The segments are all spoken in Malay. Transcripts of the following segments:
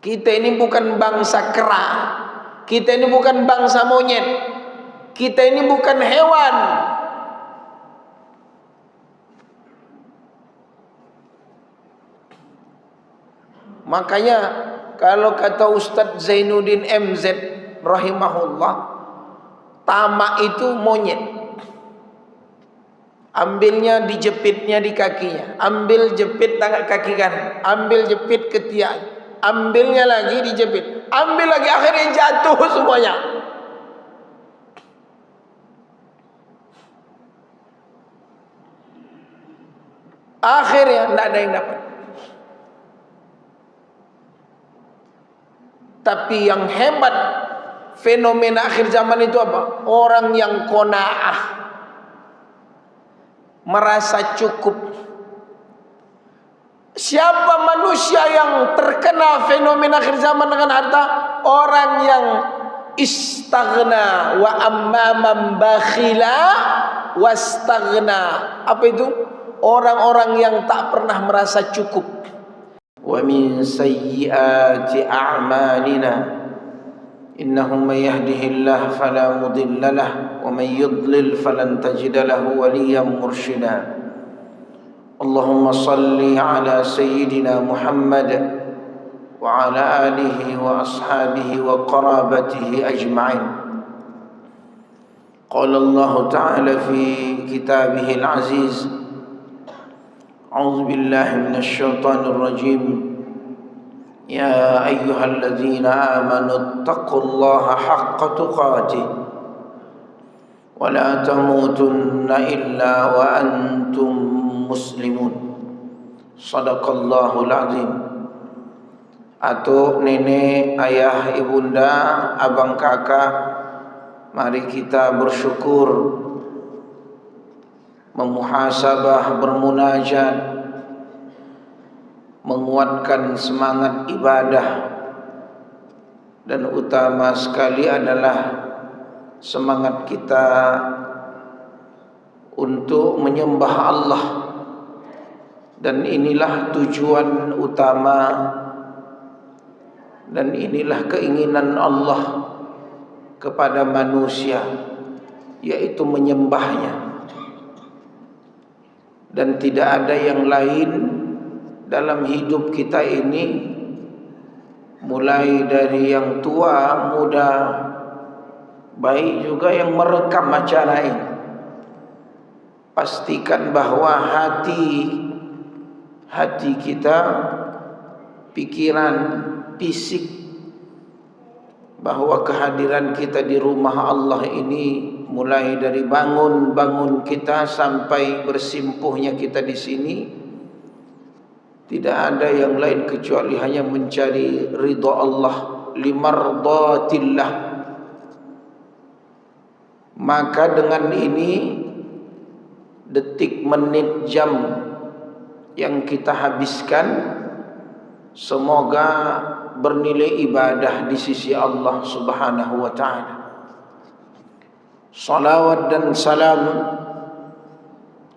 Kita ini bukan bangsa kera, kita ini bukan bangsa monyet, kita ini bukan hewan. Makanya kalau kata Ustadz Zainuddin MZ rahimahullah, tamak itu monyet. Ambilnya, dijepitnya di kakinya, ambil jepit tangan kaki kanan, ambil jepit ketiak, ambilnya lagi dijepit, ambil lagi, akhirnya jatuh semuanya. Akhirnya tidak ada yang dapat. Tapi yang hebat fenomena akhir zaman itu apa? Orang yang qanaah, merasa cukup. Siapa manusia yang terkena fenomena akhir zaman dengan harta? Orang yang istaghna wa amman bakhila wastaghna. Apa itu? Orang-orang yang tak pernah merasa cukup. Wa min sayyiati a'malina innahu may yahdihillahu fala mudilla lahu wa may yudlil falan tajida lahu waliyyan mursyida. Allahumma salli ala sayyidina Muhammad wa ala alihi wa ashabihi wa qarabatihi ajma'in. Qala Allah ta'ala fi kitabihil aziz, a'udzu billahi minasy syaithanir rajim. Ya ayyuhalladzina amanu taqullaha haqqa tuqatih wa la tamutunna illa wa antum muslimun. Shadaqallahul azim. Atuk, nenek, ayah, ibunda, abang, kakak, mari kita bersyukur, memuhasabah, bermunajat, menguatkan semangat ibadah, dan utama sekali adalah semangat kita untuk menyembah Allah. Dan inilah tujuan utama, dan inilah keinginan Allah kepada manusia, yaitu menyembahnya. Dan tidak ada yang lain dalam hidup kita ini, mulai dari yang tua, muda, baik juga yang merekam acara ini. Pastikan bahwa hati kita, pikiran, fisik, bahwa kehadiran kita di rumah Allah ini, mulai dari bangun kita sampai bersimpuhnya kita di sini, tidak ada yang lain kecuali hanya mencari ridha Allah, limardatillah. Maka dengan ini, detik, menit, jam yang kita habiskan semoga bernilai ibadah di sisi Allah Subhanahu wa ta'ala. Salawat dan salam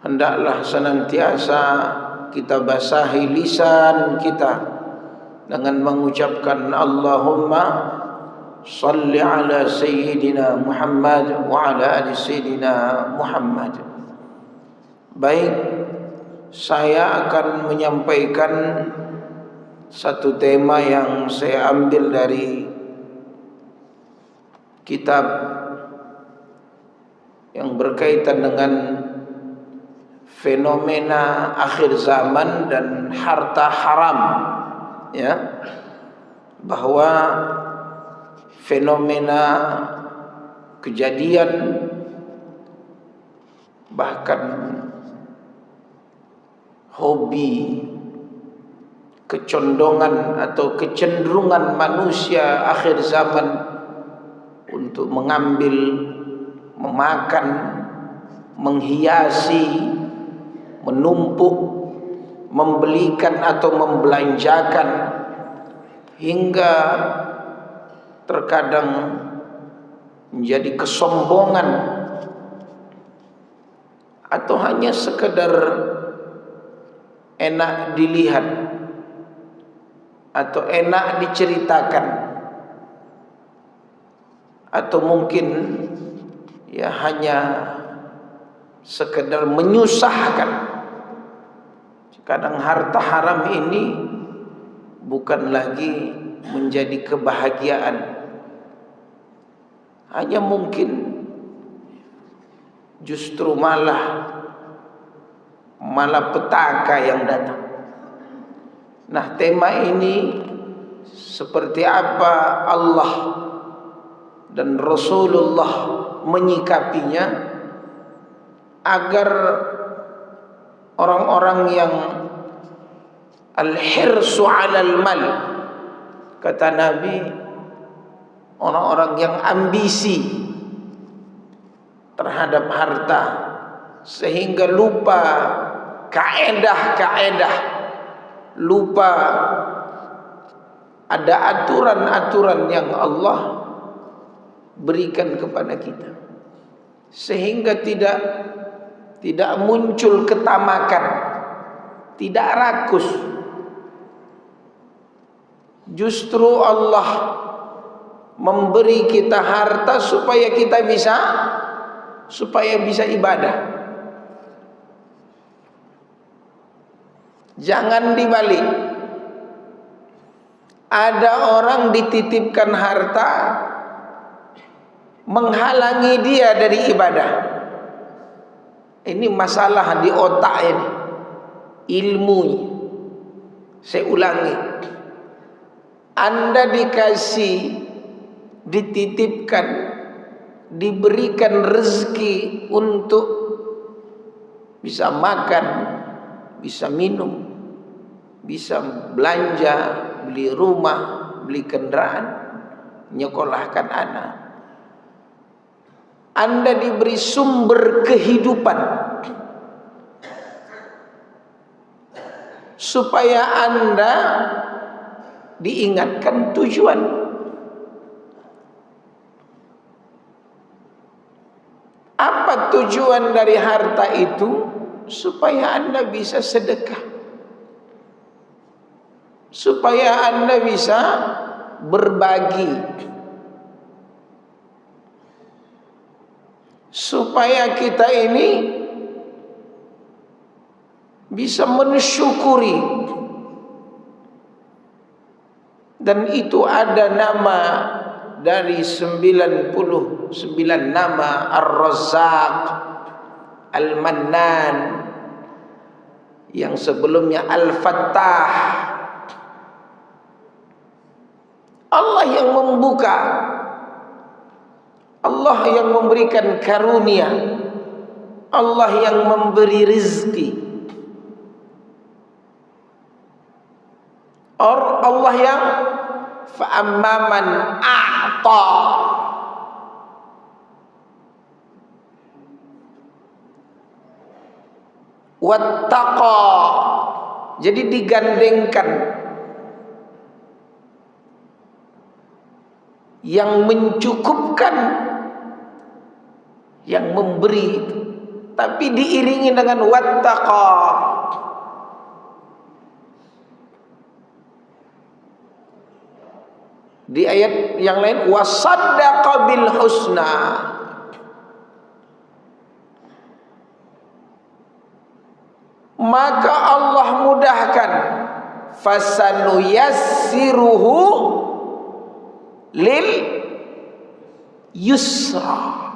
hendaklah senantiasa kita basahi lisan kita dengan mengucapkan Allahumma salli ala sayyidina Muhammad wa ala ali sayyidina Muhammad. Baik, saya akan menyampaikan satu tema yang saya ambil dari kitab yang berkaitan dengan fenomena akhir zaman dan harta haram, ya, bahwa fenomena kejadian, bahkan hobi, kecondongan atau kecenderungan manusia akhir zaman untuk mengambil, memakan, menghiasi, menumpuk, membelikan atau membelanjakan, hingga terkadang menjadi kesombongan atau hanya sekedar enak dilihat atau enak diceritakan, atau mungkin ya hanya sekedar menyusahkan. Kadang harta haram ini bukan lagi menjadi kebahagiaan, hanya mungkin justru malah petaka yang datang. Nah, tema ini seperti apa Allah dan Rasulullah menyikapinya agar orang-orang yang al-hirsu 'alal mal, kata Nabi, orang-orang yang ambisi terhadap harta sehingga lupa kaedah-kaedah, lupa ada aturan-aturan yang Allah berikan kepada kita, sehingga tidak muncul ketamakan, tidak rakus. Justru Allah memberi kita harta supaya kita bisa ibadah. Jangan dibalik. Ada orang dititipkan harta menghalangi dia dari ibadah. Ini masalah di otak ini, ilmu. Saya ulangi, Anda dititipkan, diberikan rezeki untuk bisa makan, bisa minum, bisa belanja, beli rumah, beli kendaraan, nyekolahkan anak. Anda diberi sumber kehidupan supaya Anda diingatkan tujuan. Apa tujuan dari harta itu? Supaya Anda bisa sedekah, supaya Anda bisa berbagi, supaya kita ini bisa mensyukuri. Dan itu ada nama dari 99 nama Ar-Razzaq, Al-Mannan, yang sebelumnya Al-Fattah. Allah yang membuka, Allah yang memberikan karunia, Allah yang memberi rezeki, Allah yang fa'amman a'ta, wattaqa. Jadi digandengkan yang mencukupkan, yang memberi itu, tapi diiringi dengan wattaqa. Di ayat yang lain wasaddaqa bil husna. Maka Allah mudahkan, fasanuyassiruhu lil yusra.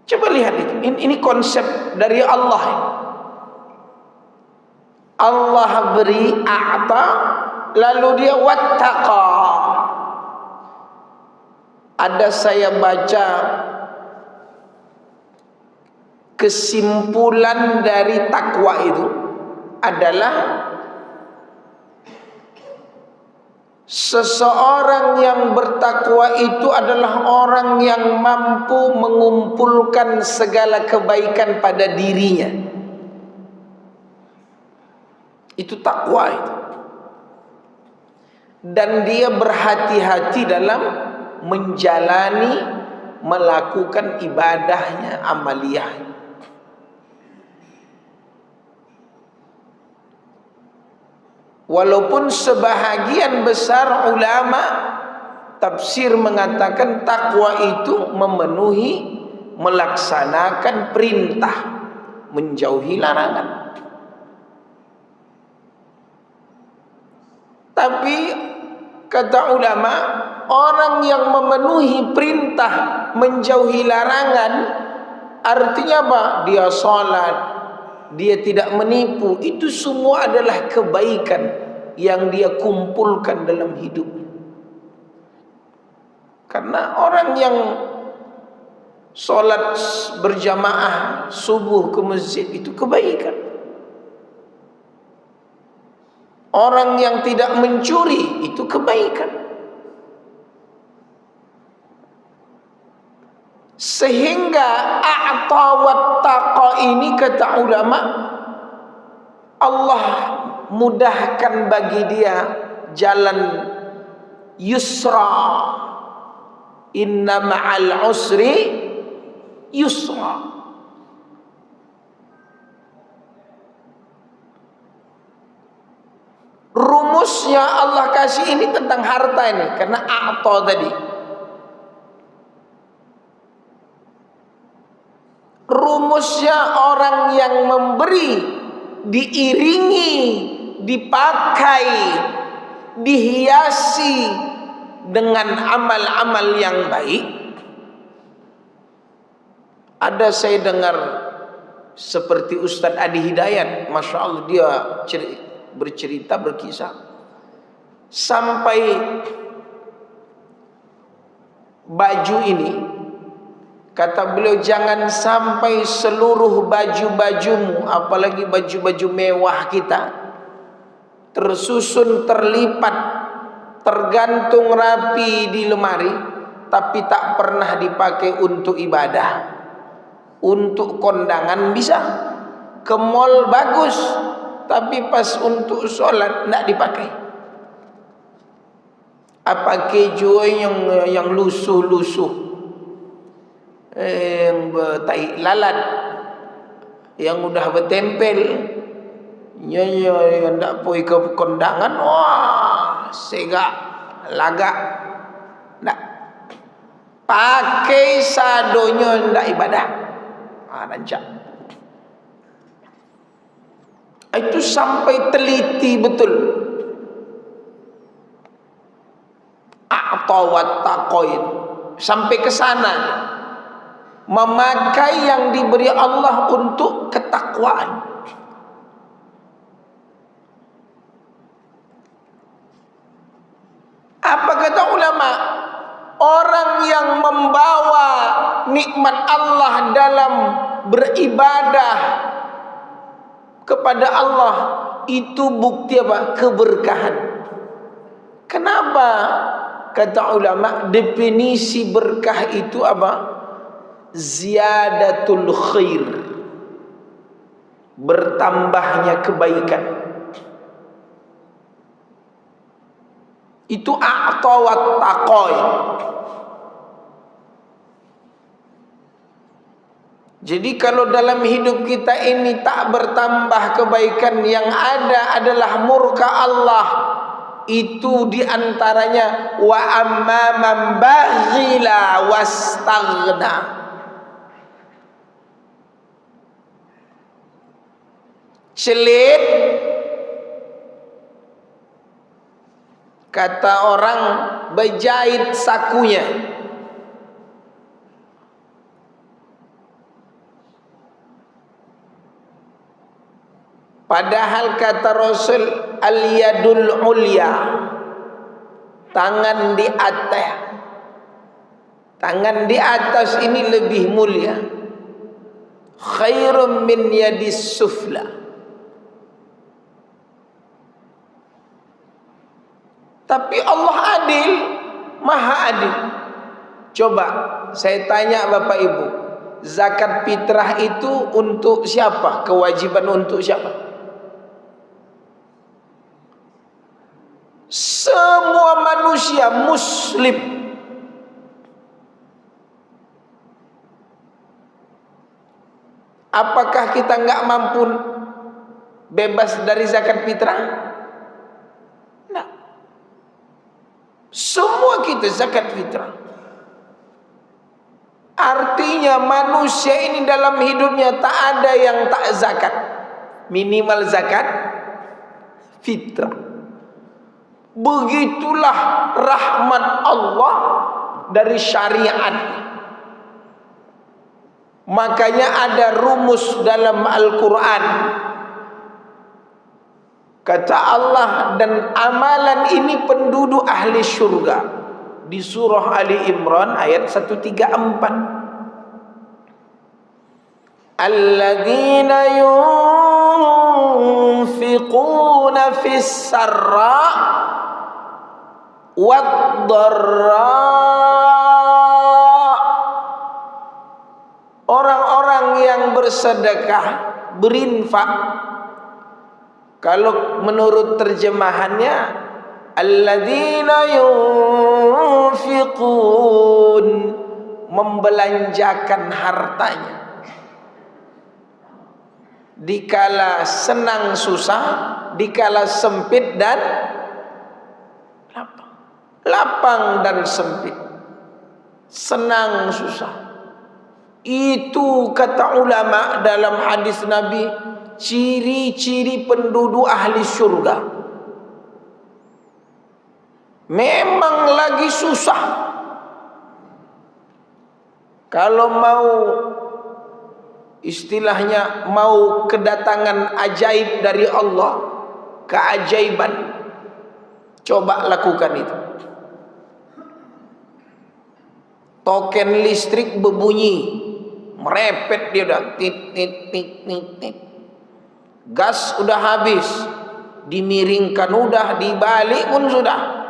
Coba lihat itu. Ini konsep dari Allah. Allah beri a'ta, lalu dia wattaqa. Ada saya baca kesimpulan dari takwa itu adalah seseorang yang bertakwa itu adalah orang yang mampu mengumpulkan segala kebaikan pada dirinya. Itu takwa itu. Dan dia berhati-hati dalam menjalani, melakukan ibadahnya, amaliyahnya. Walaupun sebahagian besar ulama tafsir mengatakan takwa itu memenuhi, melaksanakan perintah, menjauhi larangan. Tapi kata ulama, orang yang memenuhi perintah, menjauhi larangan, artinya apa? Dia salat, dia tidak menipu, itu semua adalah kebaikan yang dia kumpulkan dalam hidup. Karena orang yang salat berjamaah subuh ke masjid itu kebaikan. Orang yang tidak mencuri itu kebaikan. Sehingga a'ta wa taqa ini kata ulama, Allah mudahkan bagi dia jalan yusra. Inna ma'al usri yusra. Rumusnya Allah kasih ini tentang harta ini, karena a'ta tadi. Rumusnya orang yang memberi, diiringi, dipakai, dihiasi dengan amal-amal yang baik. Ada saya dengar seperti Ustadz Adi Hidayat, Masya Allah, dia bercerita, berkisah sampai baju ini, kata beliau, jangan sampai seluruh baju-bajumu, apalagi baju-baju mewah kita, tersusun, terlipat, tergantung rapi di lemari, tapi tak pernah dipakai untuk ibadah. Untuk kondangan bisa, ke mall bagus, tapi pas untuk sholat tidak dipakai. Apa keju yang lusuh-lusuh, yang bertai lalat, yang udah bertempel, yang tidak pergi ke kondangan, wah segak lagak, tidak pakai sadonya, tidak ibadah. Rancak. Itu sampai teliti betul. A'ta wa taqoin, sampai ke sana, memakai yang diberi Allah untuk ketakwaan. Apa kata ulama? Orang yang membawa nikmat Allah dalam beribadah kepada Allah, itu bukti apa? Keberkahan. Kenapa? Kata ulama, definisi berkah itu apa? Ziyadatul khair, bertambahnya kebaikan. Itu a'ta wa taqoi. Jadi kalau dalam hidup kita ini tak bertambah kebaikan, yang ada adalah murka Allah. Itu diantaranya wa amma man baghila wastaghna. Celit, kata orang, berjahit sakunya. Padahal kata Rasul, al-yadul ulya, tangan di atas. Tangan di atas ini lebih mulia. Khairum min yadis sufla. Tapi Allah adil, maha adil. Coba saya tanya Bapak Ibu, zakat fitrah itu untuk siapa? Kewajiban untuk siapa? Semua manusia muslim. Apakah kita nggak mampu bebas dari zakat fitrah? Semua kita zakat fitrah. Artinya manusia ini dalam hidupnya tak ada yang tak zakat. Minimal zakat fitrah. Begitulah rahmat Allah dari syariat. Makanya ada rumus dalam Al-Quran. Kata Allah, dan amalan ini penduduk ahli syurga. Di surah Ali Imran ayat 134. Alladzina yunfiquna fis sarra wad dharra. Orang-orang yang bersedekah, berinfak. Kalau menurut terjemahannya, alladzina yunfiqun, membelanjakan hartanya dikala senang susah, dikala sempit dan lapang. Lapang dan sempit, senang susah. Itu kata ulama dalam hadis Nabi, ciri-ciri penduduk ahli surga. Memang lagi susah. Kalau mau istilahnya mau kedatangan ajaib dari Allah, keajaiban, coba lakukan itu. Token listrik berbunyi, merepet dia udah tit tit tit tit tit. Gas udah habis, dimiringkan udah, dibalik pun sudah.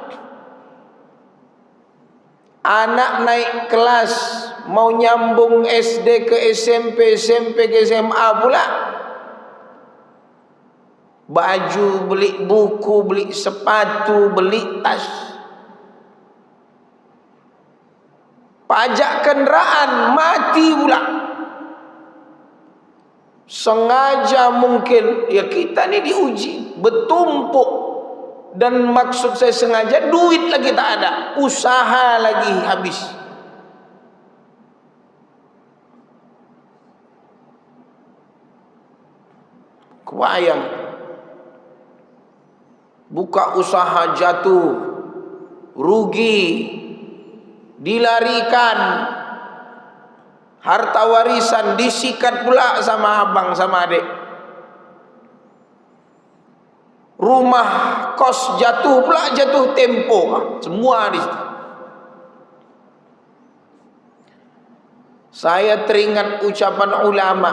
Anak naik kelas, mau nyambung SD ke SMP, SMP ke SMA pula. Baju, beli buku, beli sepatu, beli tas. Pajak kendaraan mati pula. Sengaja mungkin, ya kita ni diuji, bertumpuk. Dan maksud saya sengaja, duit lagi tak ada, usaha lagi habis. Kebayang, buka usaha jatuh, rugi, dilarikan, harta warisan disikat pula sama abang sama adik. Rumah kos jatuh pula, jatuh tempo, semua di situ. Saya teringat ucapan ulama,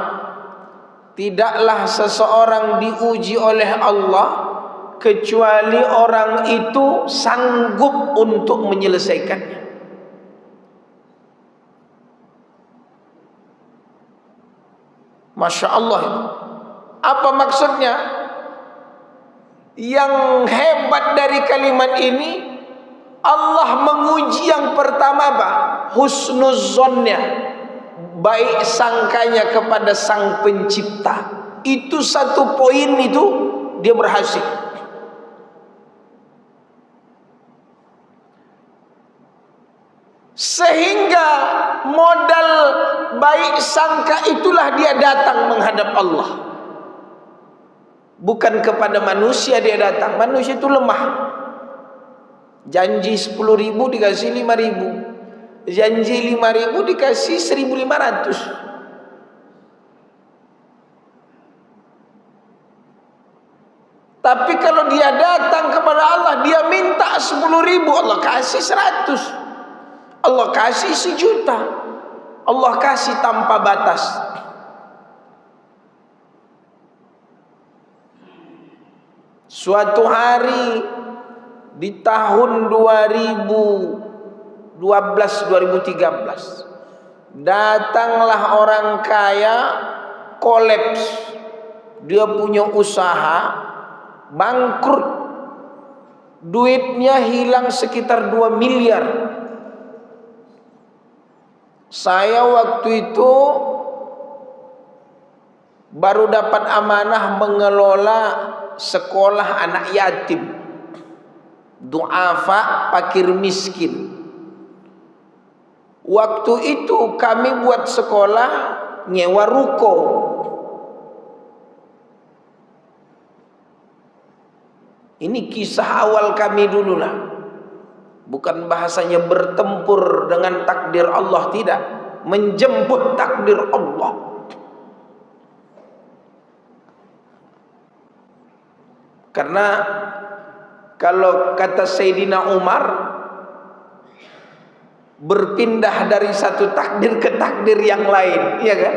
tidaklah seseorang diuji oleh Allah kecuali orang itu sanggup untuk menyelesaikannya. Masya Allah itu. Apa maksudnya? Yang hebat dari kalimat ini, Allah menguji yang pertama apa? Husnuzonnya, baik sangkanya kepada sang pencipta. Itu satu poin, itu dia berhasil. Sehingga modal baik sangka itulah dia datang menghadap Allah. Bukan kepada manusia dia datang. Manusia itu lemah. Janji 10.000 dikasih 5.000. Janji 5.000 dikasih 1.500. Tapi kalau dia datang kepada Allah, dia minta 10.000, Allah kasih 100. Allah kasih 1.000.000. Allah kasih tanpa batas. Suatu hari di tahun 2012-2013 datanglah orang kaya, kolaps. Dia punya usaha, bangkrut. Duitnya hilang sekitar 2 miliar. Saya waktu itu baru dapat amanah mengelola sekolah anak yatim. du'afa, fakir miskin. Waktu itu kami buat sekolah nyewa ruko. Ini kisah awal kami dulu lah. Bukan bahasanya bertempur dengan takdir Allah, tidak. Menjemput takdir Allah. Karena kalau kata Sayyidina Umar, berpindah dari satu takdir ke takdir yang lain, iya kan?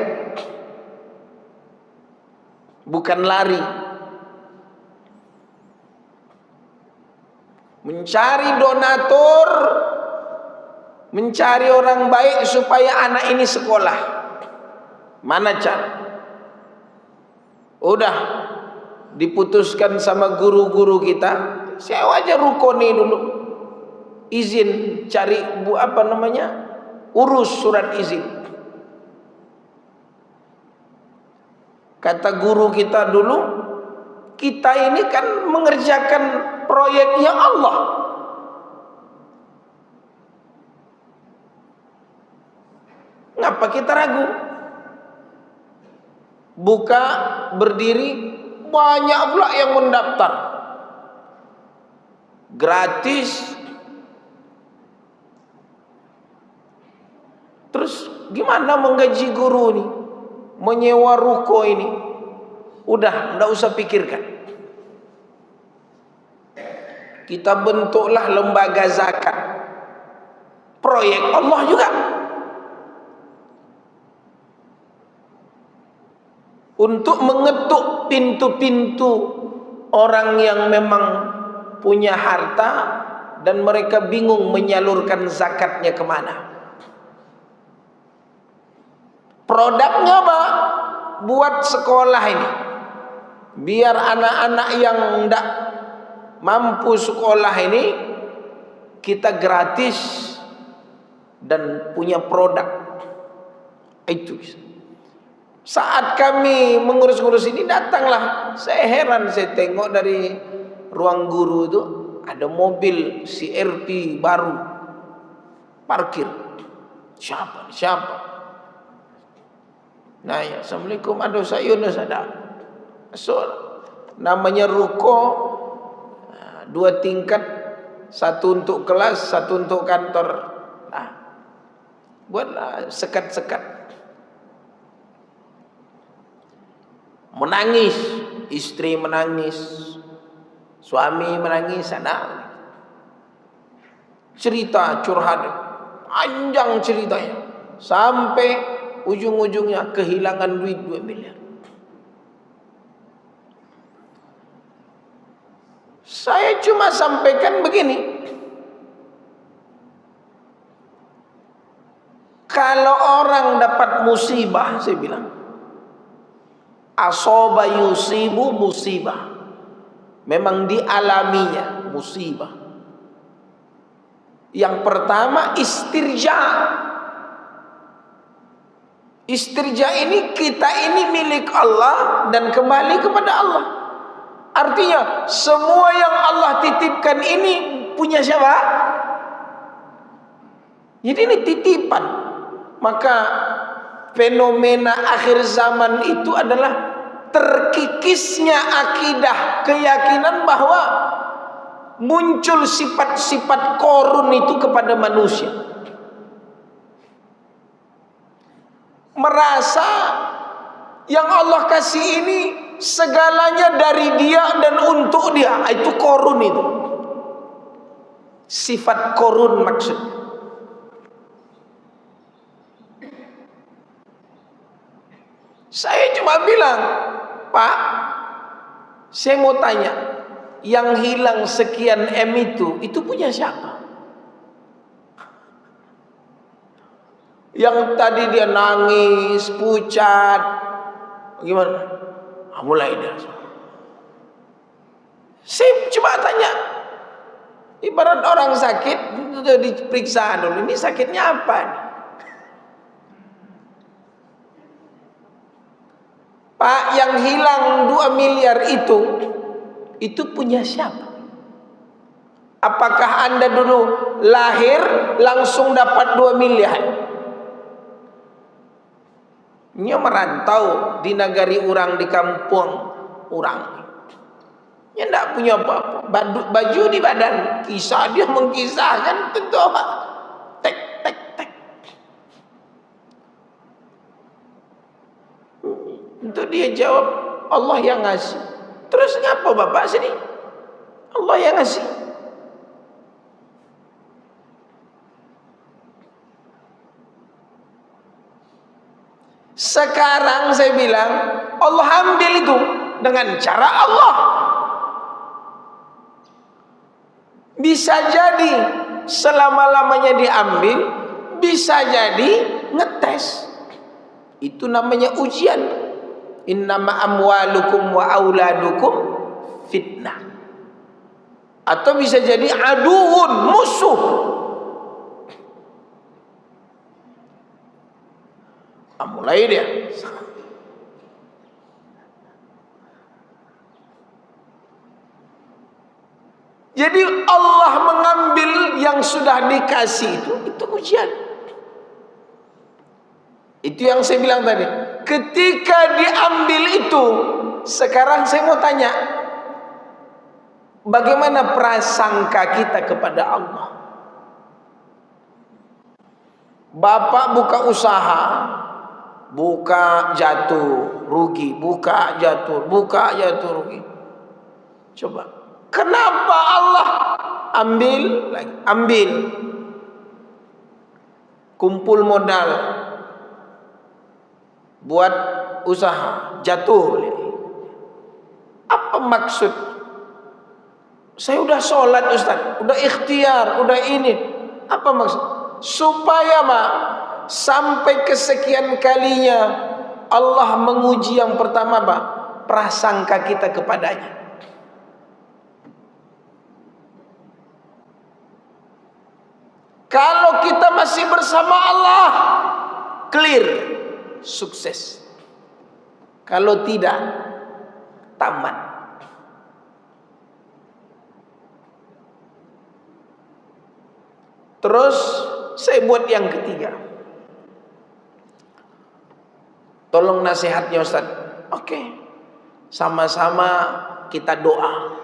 Bukan lari. Mencari donatur, mencari orang baik supaya anak ini sekolah. Mana cara? Udah diputuskan sama guru-guru kita, sewa aja ruko nih dulu. Izin cari urus surat izin. Kata guru kita dulu, kita ini kan mengerjakan proyeknya Allah. Ngapa kita ragu? Buka, berdiri, banyak pula yang mendaftar. Gratis. Terus gimana menggaji guru ini? Menyewa ruko ini? Udah, enggak usah pikirkan. Kita bentuklah lembaga zakat. Proyek Allah juga. Untuk mengetuk pintu-pintu orang yang memang punya harta dan mereka bingung menyalurkan zakatnya kemana. Produknya apa? Buat sekolah ini. Biar anak-anak yang tidak mampu sekolah ini kita gratis dan punya produk. Itu. Saat kami mengurus-ngurus ini, datanglah. Saya heran, saya tengok dari ruang guru itu ada mobil CRV baru parkir. Siapa? Nah, ya, Assalamualaikum, aduh saya Yunus ada. So, namanya ruko, 2 tingkat, 1 untuk kelas, 1 untuk kantor. Nah, buatlah sekat-sekat. Menangis, istri menangis, suami menangis, anak. Cerita curhat, panjang ceritanya, sampai ujung-ujungnya kehilangan duit 2 miliar. Saya cuma sampaikan begini. Kalau orang dapat musibah, saya bilang, asoba yusibu musibah. Memang dialaminya musibah. Yang pertama istirja. Istirja ini, kita ini milik Allah dan kembali kepada Allah. Artinya semua yang Allah titipkan ini punya siapa? Jadi ini titipan. Maka fenomena akhir zaman itu adalah terkikisnya akidah, keyakinan bahwa muncul sifat-sifat korun itu kepada manusia. Merasa yang Allah kasih ini segalanya dari dia dan untuk dia. Itu korun itu. Sifat korun maksud. Saya cuma bilang, Pak, saya mau tanya, yang hilang sekian M itu punya siapa? Yang tadi dia nangis, pucat, gimana? Mulai dia. Saya cuma tanya, ibarat orang sakit, sudah diperiksa dulu, ini sakitnya apa nih? Pak, yang hilang 2 miliar itu punya siapa? Apakah Anda dulu lahir langsung dapat 2 miliar? Nya merantau di negari orang, di kampung orang. Nya tidak punya apa-apa. Baju di badan. Kisah dia mengkisahkan tentu apa? Tek, tek, tek. Untuk dia jawab, Allah yang ngasih. Terus ngapa bapak sini? Allah yang ngasih. Sekarang saya bilang, Allah ambil itu dengan cara Allah. Bisa jadi selama-lamanya diambil, bisa jadi ngetes. Itu namanya ujian. Innama amwalukum wa auladukum fitnah. Atau bisa jadi aduun, musuh. Mulai dia. Jadi Allah mengambil yang sudah dikasih itu ujian. Itu yang saya bilang tadi. Ketika diambil itu, sekarang saya mau tanya, bagaimana prasangka kita kepada Allah? Bapak buka usaha, buka jatuh rugi, buka jatuh rugi. Coba, kenapa Allah ambil lagi, ambil, kumpul modal buat usaha, jatuh. Apa maksud? Saya udah sholat Ustaz, udah ikhtiar, udah ini. Apa maksud? Supaya sampai kesekian kalinya Allah menguji yang pertama prasangka kita kepadanya. Kalau kita masih bersama Allah, clear, sukses. Kalau tidak, tamat. Terus saya buat yang ketiga. Tolong nasihatnya Ustaz. Oke. Sama-sama kita doa.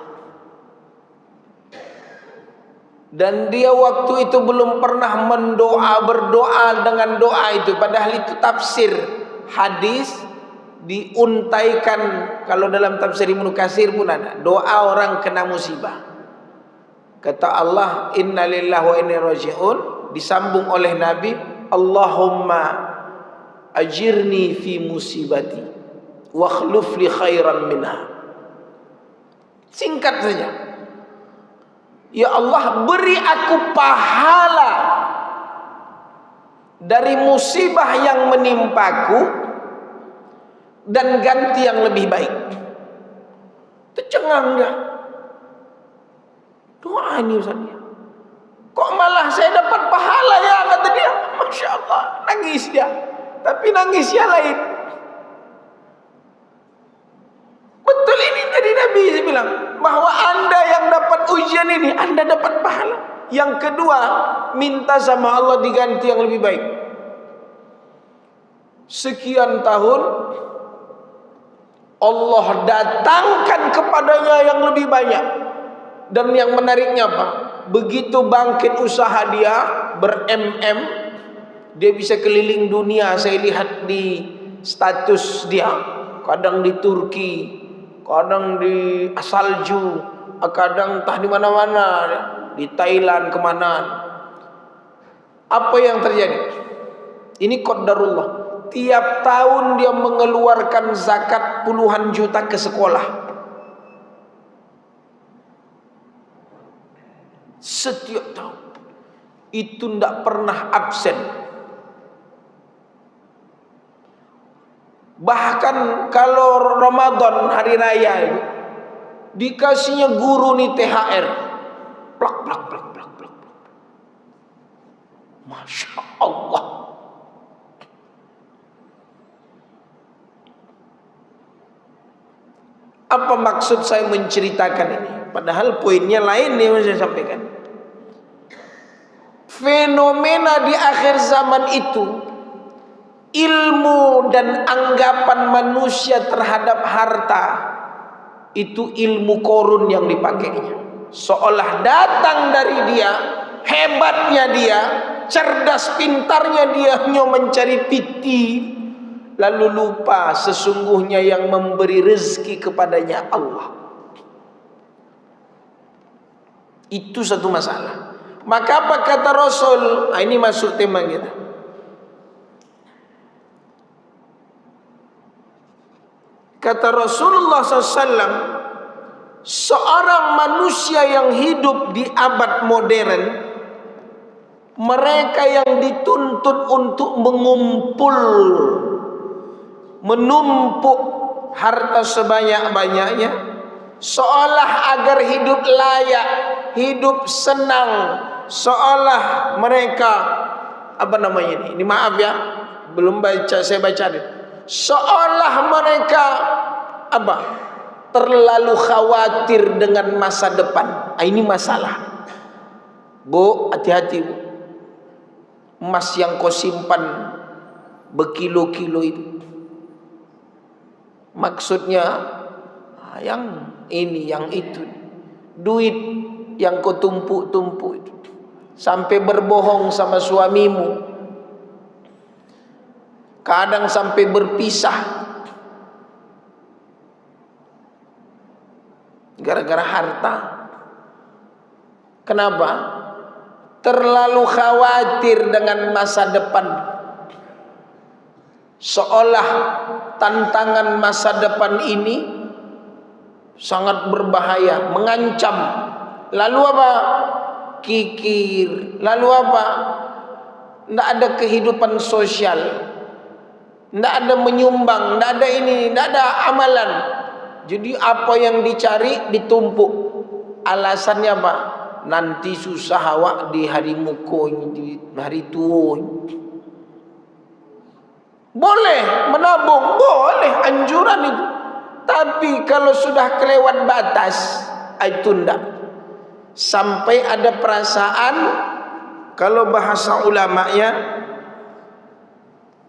Dan dia waktu itu belum pernah berdoa dengan doa itu. Padahal itu tafsir hadis diuntaikan. Kalau dalam tafsir Ibnu Katsir pun ada. Doa orang kena musibah. Kata Allah, Inna lillahi wa inna ilaihi raji'un. Disambung oleh Nabi, Allahumma ajirni fi musibati wa akhluf li khairan minha. Singkat saja. Ya Allah, beri aku pahala dari musibah yang menimpaku dan ganti yang lebih baik. Tercengang dia. Doa ini Ustaz. Kok malah saya dapat pahala ya, kata dia. Masya Allah, nangis dia. Tapi nangisnya lain. Betul ini tadi Nabi bilang, bahwa Anda yang dapat ujian ini, Anda dapat pahala. Yang kedua, minta sama Allah diganti yang lebih baik. Sekian tahun Allah datangkan kepadanya yang lebih banyak. Dan yang menariknya apa? Begitu bangkit usaha dia ber-MM, dia bisa keliling dunia. Saya lihat di status dia, kadang di Turki, kadang di Salju, kadang entah di mana-mana, di Thailand kemana. Apa yang terjadi? Ini qadarullah. Tiap tahun dia mengeluarkan zakat puluhan juta ke sekolah. Setiap tahun. Itu tidak pernah absen. Bahkan kalau Ramadan hari raya itu dikasihnya guru nih THR. Plak plak plak plak plak. Masya Allah. Apa maksud saya menceritakan ini? Padahal poinnya lain nih yang saya sampaikan. Fenomena di akhir zaman itu, ilmu dan anggapan manusia terhadap harta itu ilmu korun yang dipakainya. Seolah datang dari dia, hebatnya dia, cerdas pintarnya dia hanya mencari piti, lalu lupa sesungguhnya yang memberi rezeki kepadanya Allah. Itu satu masalah. Maka apa kata Rasul? Nah, ini masuk tema kita. Kata Rasulullah SAW, seorang manusia yang hidup di abad modern, mereka yang dituntut untuk menumpuk harta sebanyak-banyaknya, seolah agar hidup layak, hidup senang, seolah mereka ini maaf ya, belum baca, saya baca deh. Seolah mereka terlalu khawatir dengan masa depan. Ini masalah. Bu, hati-hati bu. Emas yang kau simpan berkilo-kilo itu, maksudnya yang ini, yang itu. Duit yang kau tumpuk-tumpuk itu, sampai berbohong sama suamimu, kadang sampai berpisah gara-gara harta. Kenapa? Terlalu khawatir dengan masa depan, seolah tantangan masa depan ini sangat berbahaya, mengancam. Lalu apa? Kikir. Lalu apa? Tidak ada kehidupan sosial, tidak ada menyumbang, tidak ada ini, tidak ada amalan. Jadi apa yang dicari ditumpuk. Alasannya apa? Nanti susah awak di hari muko, di hari tua. Boleh menabung, boleh, anjuran itu. Tapi kalau sudah kelewat batas, itu tidak. Sampai ada perasaan, kalau bahasa ulamanya,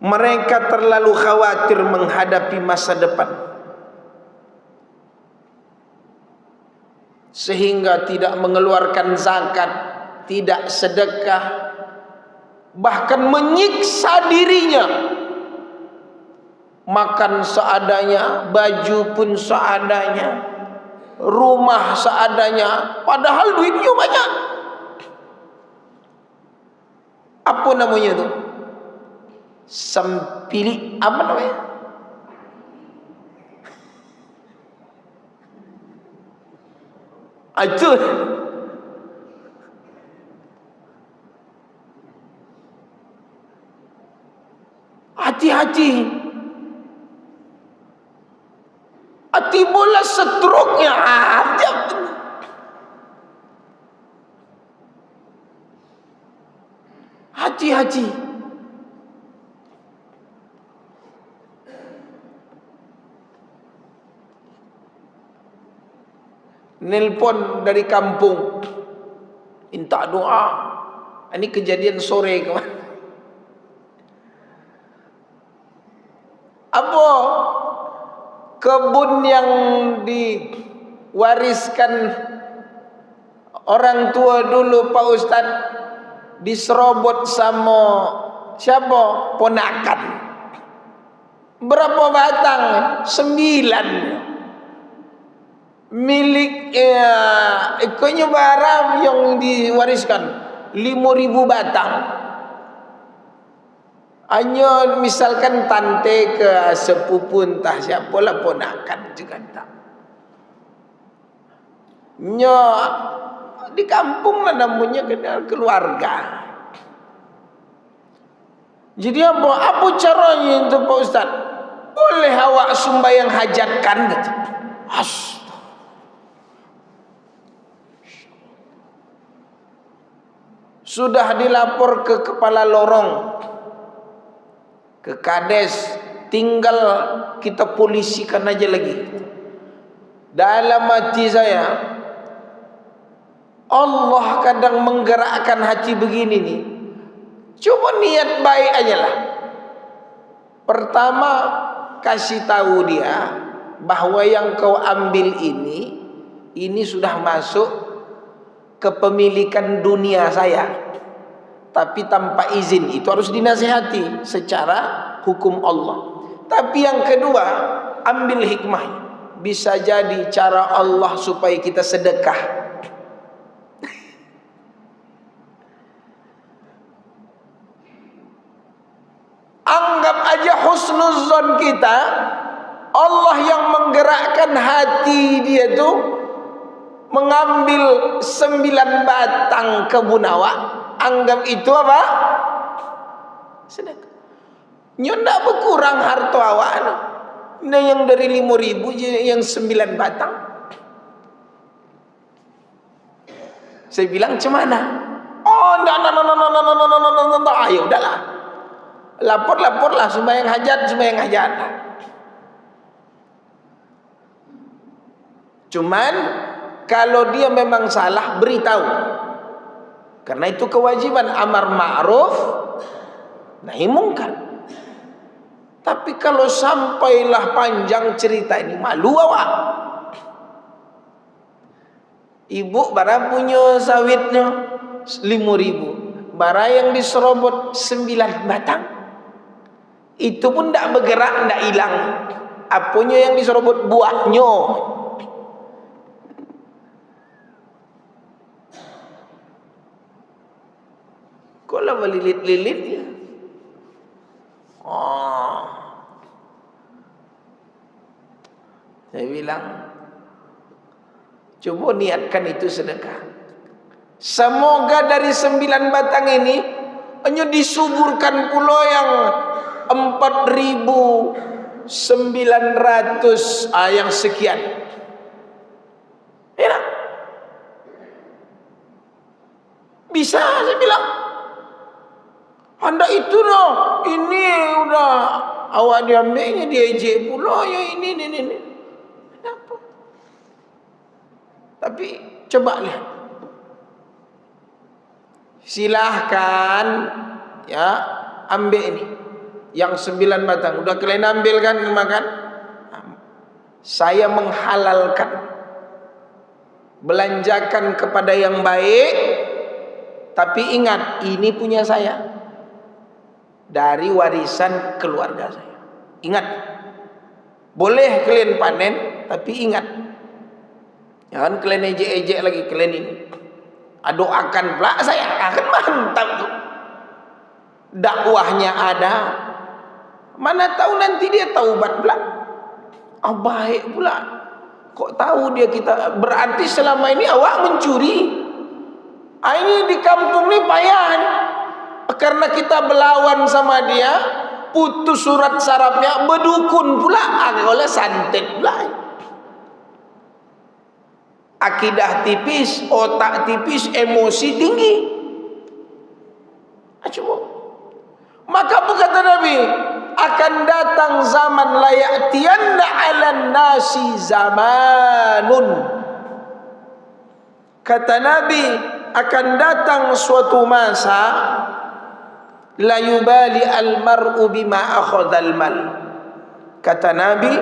mereka terlalu khawatir menghadapi masa depan, sehingga tidak mengeluarkan zakat, tidak sedekah, bahkan menyiksa dirinya. Makan seadanya, baju pun seadanya, rumah seadanya, padahal duitnya banyak. Apa namanya itu? Sempili, apa namanya? Itu hati-hati. Hati bola stroke-nya ada. Hati-hati. Nelpon dari kampung, minta doa. Ini kejadian sore kemarin. Apa? Kebun yang diwariskan orang tua dulu Pak Ustadz diserobot sama siapa? Ponakan. Berapa batang? 9. Milik ikutnya barang yang diwariskan 5.000 batang. Hanya misalkan tante ke sepupu entah siapalah, ponakan juga tak. Nya di kampung lah namanya, keluarga. Jadi apa caranya itu Pak Ustaz? Boleh awak sumbayang hajatkan. Sudah dilapor ke kepala lorong, ke kades, tinggal kita polisikan aja lagi. Dalam hati saya, Allah kadang menggerakkan hati begini nih. Cuma niat baik aja lah. Pertama, kasih tahu dia bahwa yang kau ambil ini sudah masuk kepemilikan dunia saya, tapi tanpa izin. Itu harus dinasihati secara hukum Allah. Tapi yang kedua, ambil hikmah. Bisa jadi cara Allah supaya kita sedekah. Anggap aja husnuzon kita, Allah yang menggerakkan hati dia tuh mengambil 9 batang kebunawa. Anggap itu apa? Sedekah. Ndak berkurang harta awak. Nah, yang dari 5.000 yang 9 batang. Saya bilang cemana? Oh, ndak. Ayo udahlah. Lapor-laporlah, sembahyang hajat. Cuman kalau dia memang salah, beritahu. Karena itu kewajiban amar ma'ruf nahi mungkar. Tapi kalau sampailah panjang cerita ini, malu awak. Ibu bara punya sawitnya 5.000, bara yang diserobot 9 batang. Itu pun tidak bergerak, tidak hilang. Apanya yang diserobot? Buahnya. Kok lah melilit-lilit ya? Saya bilang, coba niatkan itu sedekah. Semoga dari 9 batang ini hanya disuburkan pula yang 4.900 yang sekian. Enak. Bisa, saya bilang. Anda itu loh, ini udah awak diambilnya, dia ejek pula ya ini. Kenapa? Tapi coba lihat. Silahkan ya ambil ini. Yang 9 batang udah kalian ambil kan, makan. Saya menghalalkan, belanjakan kepada yang baik. Tapi ingat, ini punya saya, dari warisan keluarga saya. Ingat, boleh kalian panen, tapi ingat, jangan kalian ejek-ejek lagi kalian ini. Doakan pula saya, akan mantap tuh. Dakwahnya ada. Mana tahu nanti dia taubat pula. Baik pula. Kok tahu dia kita, berarti selama ini awak mencuri. Ini di kampung ni payah ni. Karena kita berlawan sama dia, putus surat sarafnya, berdukun pula, oleh santet pula. Akidah tipis, otak tipis, emosi tinggi. Coba. Maka apa kata Nabi? Akan datang zaman la ya'tiyanna 'alan nasi zamanun. Kata Nabi, akan datang suatu masa la yubali al-mar'u bima akhadhal mal. Kata Nabi,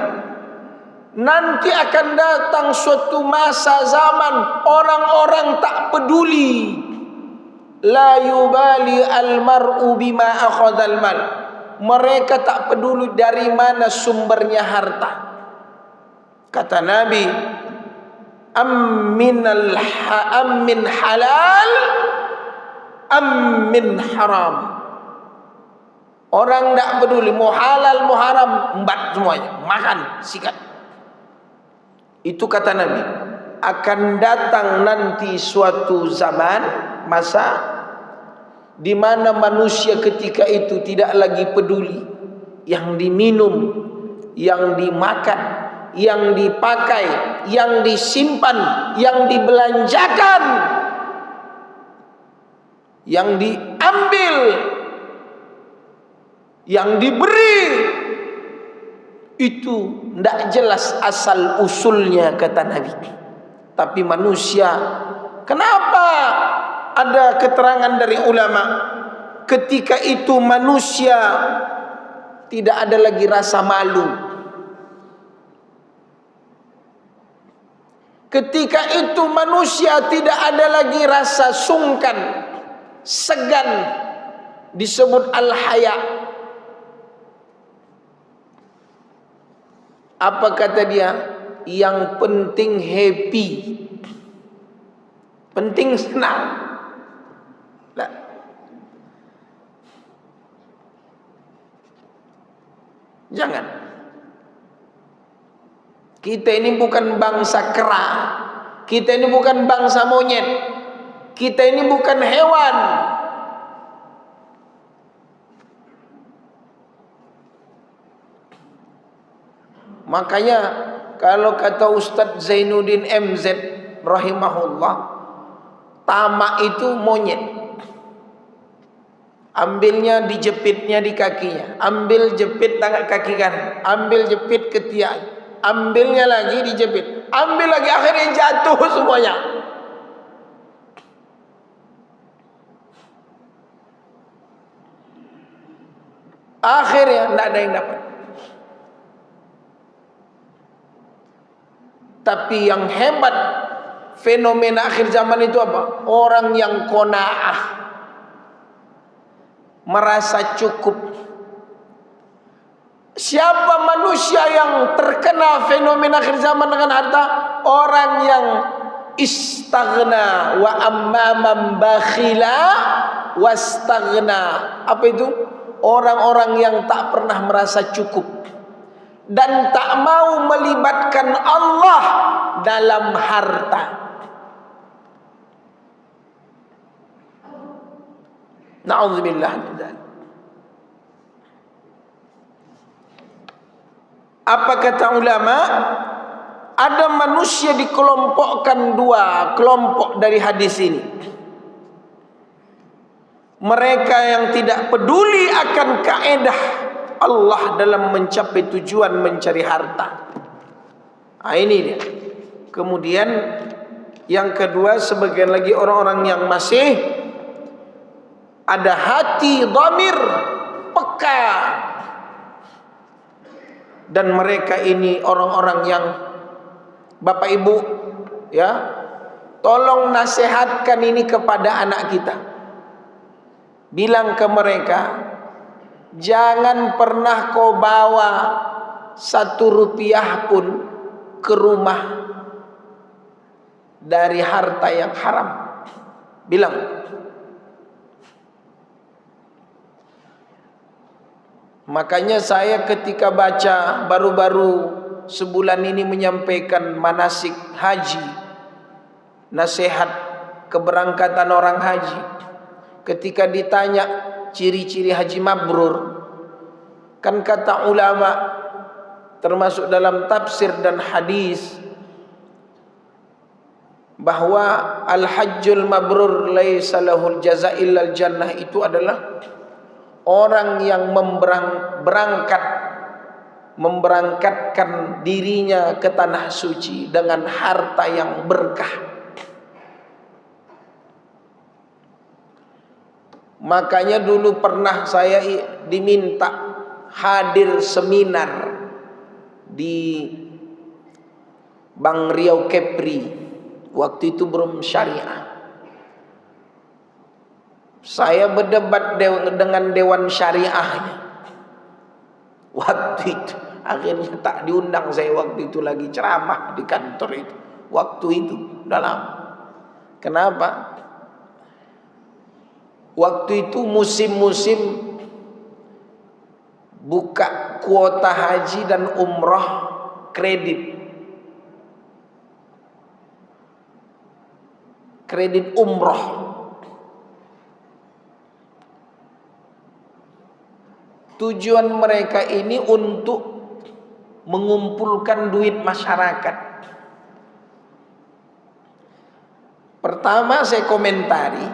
nanti akan datang suatu masa zaman orang-orang tak peduli. La yubali al-mar'u bima akhadhal mal. Mereka tak peduli dari mana sumbernya harta. Kata Nabi, min halal min haram. Orang tak peduli mau halal mau haram, embat semuanya, makan, sikat. Itu kata Nabi, akan datang nanti suatu zaman, masa di mana manusia ketika itu tidak lagi peduli yang diminum, yang dimakan, yang dipakai, yang disimpan, yang dibelanjakan, yang diambil, yang diberi. Itu tidak jelas asal usulnya kata Nabi. Tapi manusia Kenapa ada keterangan dari ulama? Ketika itu manusia tidak ada lagi rasa malu. Ketika itu manusia tidak ada lagi rasa sungkan, segan, disebut al-haya. Apa kata dia? Yang penting happy, penting senang. Nah, jangan. Kita ini bukan bangsa kera, kita ini bukan bangsa monyet, kita ini bukan hewan. Makanya kalau kata Ustadz Zainuddin MZ rahimahullah, tamak itu monyet. Ambilnya dijepitnya di kakinya, ambil jepit tangan kaki kanan, ambil jepit ketiak, ambilnya lagi dijepit, ambil lagi, akhirnya jatuh semuanya. Akhirnya tidak ada yang dapat. Tapi yang hebat fenomena akhir zaman itu apa? Orang yang qanaah, merasa cukup. Siapa manusia yang terkena fenomena akhir zaman dengan harta? Orang yang istaghna wa amman bakhila wastaghna. Apa itu? Orang-orang yang tak pernah merasa cukup dan tak mau melibatkan Allah dalam harta. Na'udzubillah min dzalik. Apa kata ulama? Ada manusia dikelompokkan dua kelompok dari hadis ini. Mereka yang tidak peduli akan kaedah Allah dalam mencapai tujuan mencari harta. Nah, ini dia. Kemudian yang kedua, sebagian lagi orang-orang yang masih ada hati dhamir, peka. Dan mereka ini orang-orang yang, Bapak Ibu ya, tolong nasihatkan ini kepada anak kita. Bilang ke mereka, jangan pernah kau bawa 1 rupiah pun ke rumah dari harta yang haram. Bilang. Makanya saya ketika baca baru-baru sebulan ini menyampaikan manasik haji, nasihat keberangkatan orang haji. Ketika ditanya ciri-ciri haji mabrur, kan kata ulama termasuk dalam tafsir dan hadis bahwa al-hajjul mabrur laisa lahul jaza illal jannah, itu adalah orang yang memberangkatkan dirinya ke tanah suci dengan harta yang berkah. Makanya dulu pernah saya diminta hadir seminar di Bang Riau Kepri. Waktu itu belum syariah. Saya berdebat dengan dewan syariahnya. Waktu itu akhirnya tak diundang saya, waktu itu lagi ceramah di kantor itu. Waktu itu dalam. Kenapa? Waktu itu musim-musim buka kuota haji dan umrah kredit. Kredit umrah. Tujuan mereka ini untuk mengumpulkan duit masyarakat. Pertama saya komentari,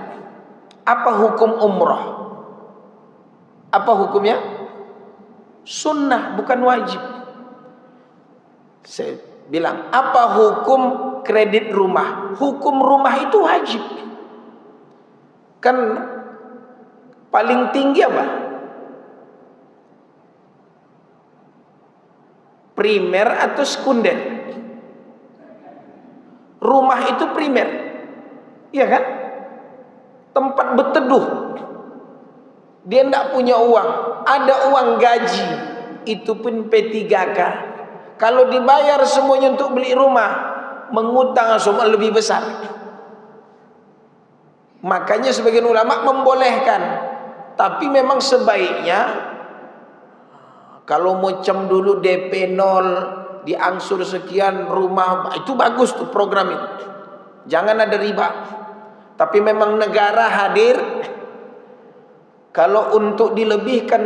apa hukum umrah? Apa hukumnya? Sunnah, bukan wajib. Saya bilang, apa hukum kredit rumah. Hukum rumah itu wajib. Kan paling tinggi apa? Primer atau sekunder? Rumah itu primer, iya kan? Tempat berteduh. Dia tidak punya uang, ada uang gaji, itu pun P3K. Kalau dibayar semuanya untuk beli rumah, mengutang semua lebih besar. Makanya sebagian ulama membolehkan, tapi memang sebaiknya kalau macam dulu DP 0, diangsur sekian rumah, itu bagus tuh program itu. Jangan ada riba. Tapi memang negara hadir. Kalau untuk dilebihkan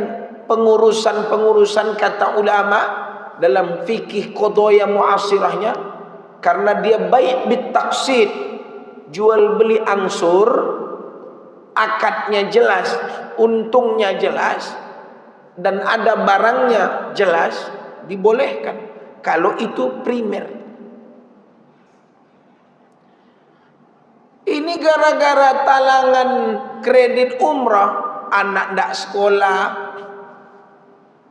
pengurusan-pengurusan kata ulama dalam fikih qadaya muasirahnya, karena dia baik bitaksid, jual beli angsur, akadnya jelas, untungnya jelas, dan ada barangnya jelas, dibolehkan kalau itu primer. Ini gara-gara talangan kredit umrah, anak ndak sekolah,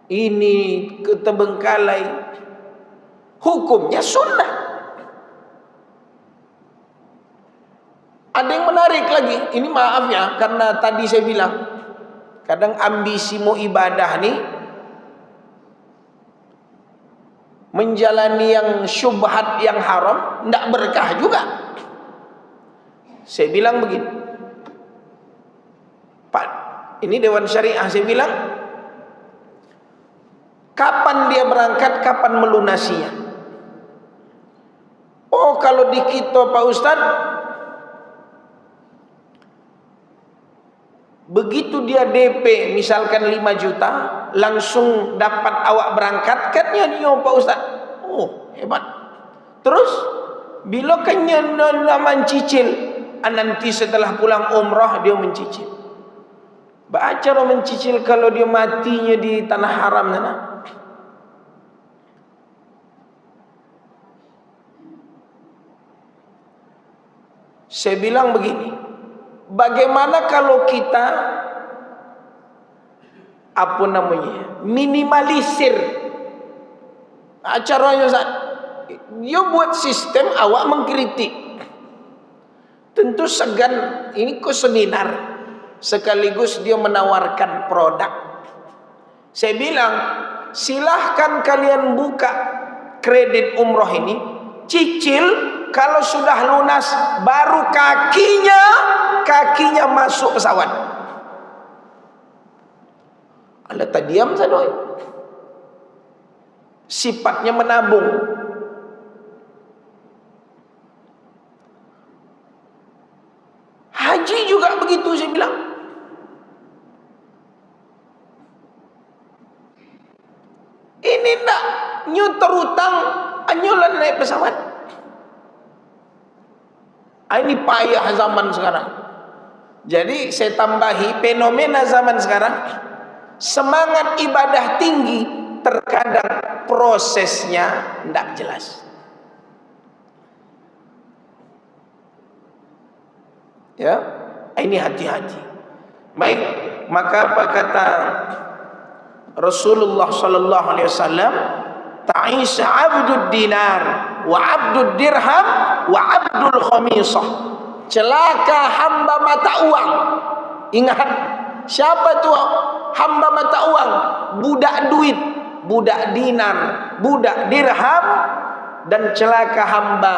ini ketebengkalai, hukumnya sunnah. Ada yang menarik lagi, ini maaf ya, karena tadi saya bilang kadang ambisi mau ibadah nih, menjalani yang syubhat, yang haram, tidak berkah juga. Saya bilang begini, Pak, ini Dewan Syariah, saya bilang, kapan dia berangkat, kapan melunasinya? Oh, kalau di kita Pak Ustadz, begitu dia DP misalkan 5 juta, langsung dapat awak berangkat, katanya dia Pak Ustadz. Oh, hebat. Terus bila kanya mencicil, nanti setelah pulang umrah dia mencicil. Cara mencicil kalau dia matinya di tanah haram sana. Saya bilang begini, bagaimana kalau kita minimalisir acaranya Ustaz? Dia buat sistem awak mengkritik. Tentu segan, ini ke seminar sekaligus dia menawarkan produk. Saya bilang, silahkan kalian buka kredit umroh ini, cicil, kalau sudah lunas baru kakinya masuk pesawat. Anda tak diam saja. Sifatnya menabung. Haji juga begitu, saya bilang. Ini enggak nyetor utang, anjulan naik pesawat. Ini payah zaman sekarang. Jadi saya tambahi fenomena zaman sekarang, semangat ibadah tinggi, terkadang prosesnya tidak jelas. Ya, ini hati-hati. Baik, maka apa kata Rasulullah sallallahu alaihi wasallam, ta'isa 'abdud dinar wa 'abdud dirham wa 'abdul khamisah. Celaka hamba mata uang. Ingat, siapa tu hamba mata uang? Budak duit, budak dinar, budak dirham, dan celaka hamba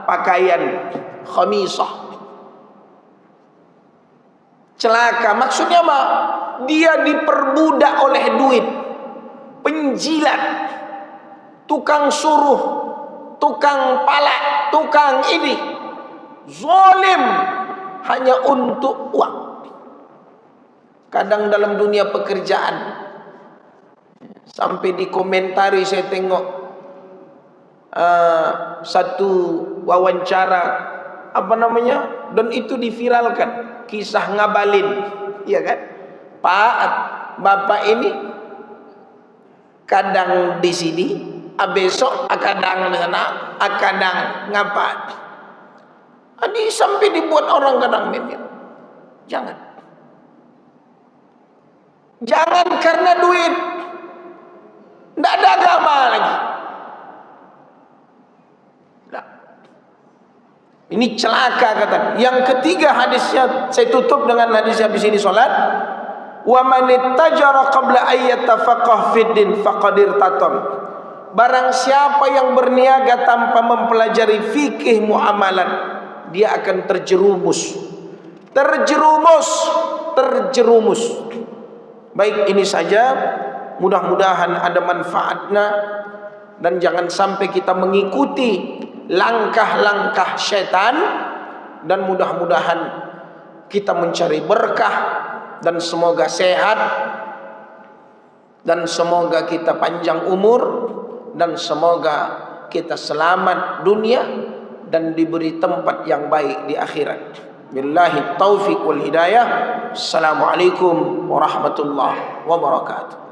pakaian khamisah. Celaka maksudnya apa? Dia diperbudak oleh duit, penjilat, tukang suruh, tukang palak, tukang ini, zalim hanya untuk uang. Kadang dalam dunia pekerjaan, sampai dikomentari saya tengok satu wawancara dan itu diviralkan, kisah Ngabalin, iya kan? Pak, bapak ini kadang di sini, besok akadang sana, akadang ngapa? Ini sampai dibuat orang kadang memir. Jangan. Jangan karena duit. Tidak ada agama lagi. Nah. Ini celaka kata. Yang ketiga hadisnya, saya tutup dengan hadis habis ini solat. Wa man ittajara qabla ayyatafaqah fid din faqad irtatam. Barang siapa yang berniaga tanpa mempelajari fikih muamalat, dia akan terjerumus. Terjerumus. Baik, ini saja. Mudah-mudahan ada manfaatnya dan jangan sampai kita mengikuti langkah-langkah setan, dan mudah-mudahan kita mencari berkah dan semoga sehat dan semoga kita panjang umur dan semoga kita selamat dunia dan diberi tempat yang baik di akhirat. Billahi taufiq wal hidayah. Assalamualaikum warahmatullahi wabarakatuh.